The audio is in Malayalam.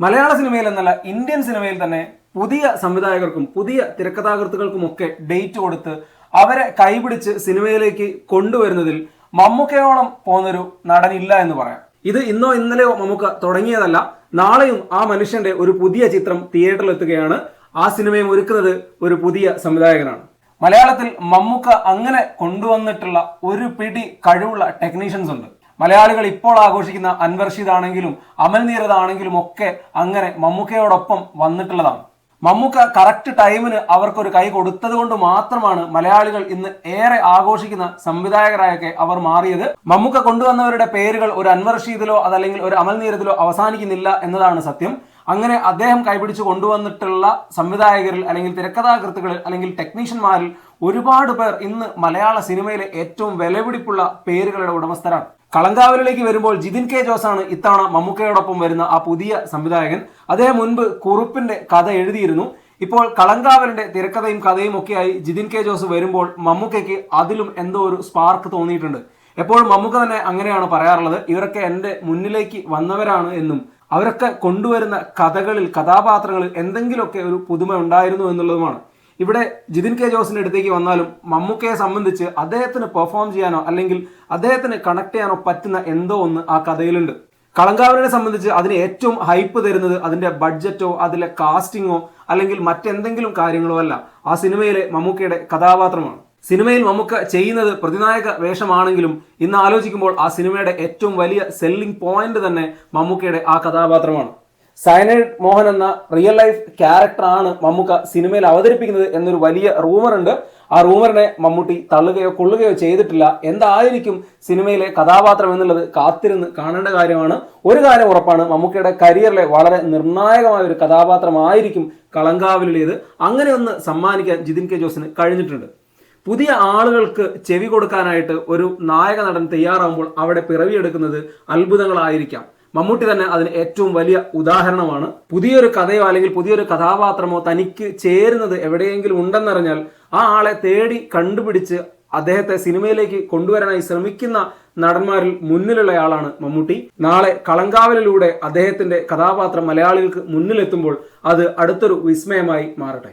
മലയാള സിനിമയിൽ എന്നല്ല ഇന്ത്യൻ സിനിമയിൽ തന്നെ പുതിയ സംവിധായകർക്കും പുതിയ തിരക്കഥാകൃത്തുക്കൾക്കുമൊക്കെ ഡേറ്റ് കൊടുത്ത് അവരെ കൈപിടിച്ച് സിനിമയിലേക്ക് കൊണ്ടുവരുന്നതിൽ മമ്മൂക്കയോളം പോകുന്നൊരു നടനില്ല എന്ന് പറയാം. ഇത് ഇന്നോ ഇന്നലെയോ മമ്മൂക്ക തുടങ്ങിയതല്ല. നാളെയും ആ മനുഷ്യന്റെ ഒരു പുതിയ ചിത്രം തിയേറ്ററിൽ എത്തുകയാണ്. ആ സിനിമയും ഒരുക്കുന്നത് ഒരു പുതിയ സംവിധായകനാണ്. മലയാളത്തിൽ മമ്മൂക്ക അങ്ങനെ കൊണ്ടുവന്നിട്ടുള്ള ഒരു പിടി കഴിവുള്ള ടെക്നീഷ്യൻസ് ഉണ്ട്. മലയാളികൾ ഇപ്പോൾ ആഘോഷിക്കുന്ന അൻവർ റഷീദ് ആണെങ്കിലും അമൽ നീരദ് ആണെങ്കിലും ഒക്കെ അങ്ങനെ മമ്മൂക്കയോടൊപ്പം വന്നിട്ടുള്ളതാണ്. മമ്മൂക്ക കറക്റ്റ് ടൈമിന് അവർക്കൊരു കൈ കൊടുത്തത് കൊണ്ട് മാത്രമാണ് മലയാളികൾ ഇന്ന് ഏറെ ആഘോഷിക്കുന്ന സംവിധായകരായൊക്കെ അവർ മാറിയത്. മമ്മൂക്ക കൊണ്ടുവന്നവരുടെ പേരുകൾ ഒരു അൻവർ റഷീദിലോ അതല്ലെങ്കിൽ ഒരു അമൽ നീരദിലോ അവസാനിക്കുന്നില്ല എന്നതാണ് സത്യം. അങ്ങനെ അദ്ദേഹം കൈപിടിച്ച് കൊണ്ടുവന്നിട്ടുള്ള സംവിധായകരിൽ അല്ലെങ്കിൽ തിരക്കഥാകൃത്തുകളിൽ അല്ലെങ്കിൽ ടെക്നീഷ്യന്മാരിൽ ഒരുപാട് പേർ ഇന്ന് മലയാള സിനിമയിലെ ഏറ്റവും വിലപിടിപ്പുള്ള പേരുകളുടെ ഉടമസ്ഥരാണ്. കളങ്കാവലിലേക്ക് വരുമ്പോൾ ജിതിൻ കെ ജോസ് ആണ് ഇത്തവണ മമ്മൂക്കയോടൊപ്പം വരുന്ന ആ പുതിയ സംവിധായകൻ. അദ്ദേഹം മുൻപ് കുറുപ്പിന്റെ കഥ എഴുതിയിരുന്നു. ഇപ്പോൾ കളങ്കാവലിന്റെ തിരക്കഥയും കഥയും ഒക്കെയായി ജിതിൻ കെ ജോസ് വരുമ്പോൾ മമ്മൂക്കയ്ക്ക് അതിലും എന്തോ ഒരു സ്പാർക്ക് തോന്നിയിട്ടുണ്ട്. എപ്പോഴും മമ്മൂക്ക തന്നെ അങ്ങനെയാണ് പറയാറുള്ളത്, ഇവരൊക്കെ എൻ്റെ മുന്നിലേക്ക് വന്നവരാണ് എന്നും അവരൊക്കെ കൊണ്ടുവരുന്ന കഥകളിൽ കഥാപാത്രങ്ങളിൽ എന്തെങ്കിലുമൊക്കെ ഒരു പുതുമ ഉണ്ടായിരുന്നു എന്നുള്ളതുമാണ്. ഇവിടെ ജിതിൻ കെ ജോസിന്റെ അടുത്തേക്ക് വന്നാലും മമ്മൂക്കയെ സംബന്ധിച്ച് അദ്ദേഹത്തിന് പെർഫോം ചെയ്യാനോ അല്ലെങ്കിൽ അദ്ദേഹത്തിന് കണക്ട് ചെയ്യാനോ പറ്റുന്ന എന്തോ ഒന്ന് ആ കഥയിലുണ്ട്. കളങ്കാവലിനെ സംബന്ധിച്ച് അതിന് ഏറ്റവും ഹൈപ്പ് തരുന്നത് അതിന്റെ ബഡ്ജറ്റോ അതിലെ കാസ്റ്റിങ്ങോ അല്ലെങ്കിൽ മറ്റെന്തെങ്കിലും കാര്യങ്ങളോ അല്ല, ആ സിനിമയിലെ മമ്മൂക്കയുടെ കഥാപാത്രമാണ്. സിനിമയിൽ മമ്മൂക്ക ചെയ്യുന്നത് പ്രതിനായക വേഷമാണെങ്കിലും ഇന്ന് ആലോചിക്കുമ്പോൾ ആ സിനിമയുടെ ഏറ്റവും വലിയ സെല്ലിംഗ് പോയിന്റ് തന്നെ മമ്മൂക്കയുടെ ആ കഥാപാത്രമാണ്. സയനൈഡ് മോഹൻ എന്ന റിയൽ ലൈഫ് ക്യാരക്ടറാണ് മമ്മൂക്ക സിനിമയിൽ അവതരിപ്പിക്കുന്നത് എന്നൊരു വലിയ റൂമർ ഉണ്ട്. ആ റൂമറിനെ മമ്മൂട്ടി തള്ളുകയോ കൊള്ളുകയോ ചെയ്തിട്ടില്ല. എന്തായിരിക്കും സിനിമയിലെ കഥാപാത്രം എന്നുള്ളത് കാത്തിരുന്ന് കാണേണ്ട കാര്യമാണ്. ഒരു കാര്യം ഉറപ്പാണ്, മമ്മൂക്കയുടെ കരിയറിലെ വളരെ നിർണായകമായ ഒരു കഥാപാത്രമായിരിക്കും കളങ്കാവലിലേത്. അങ്ങനെ ഒന്ന് സമ്മാനിക്കാൻ ജിതിൻ കെ ജോസിന് കഴിഞ്ഞിട്ടുണ്ട്. പുതിയ ആളുകൾക്ക് ചെവി കൊടുക്കാനായിട്ട് ഒരു നായക നടൻ തയ്യാറാകുമ്പോൾ അവിടെ പിറവിയെടുക്കുന്നത് അത്ഭുതങ്ങളായിരിക്കാം. മമ്മൂട്ടി തന്നെ അതിന് ഏറ്റവും വലിയ ഉദാഹരണമാണ്. പുതിയൊരു കഥയോ അല്ലെങ്കിൽ പുതിയൊരു കഥാപാത്രമോ തനിക്ക് ചേരുന്നത് എവിടെയെങ്കിലും ഉണ്ടെന്നറിഞ്ഞാൽ ആ ആളെ തേടി കണ്ടുപിടിച്ച് അദ്ദേഹത്തെ സിനിമയിലേക്ക് കൊണ്ടുവരാനായി ശ്രമിക്കുന്ന നടന്മാരിൽ മുന്നിലുള്ളയാളാണ് മമ്മൂട്ടി. നാളെ കളങ്കാവലിലൂടെ അദ്ദേഹത്തിന്റെ കഥാപാത്രം മലയാളികൾക്ക് മുന്നിലെത്തുമ്പോൾ അത് അടുത്തൊരു വിസ്മയമായി മാറട്ടെ.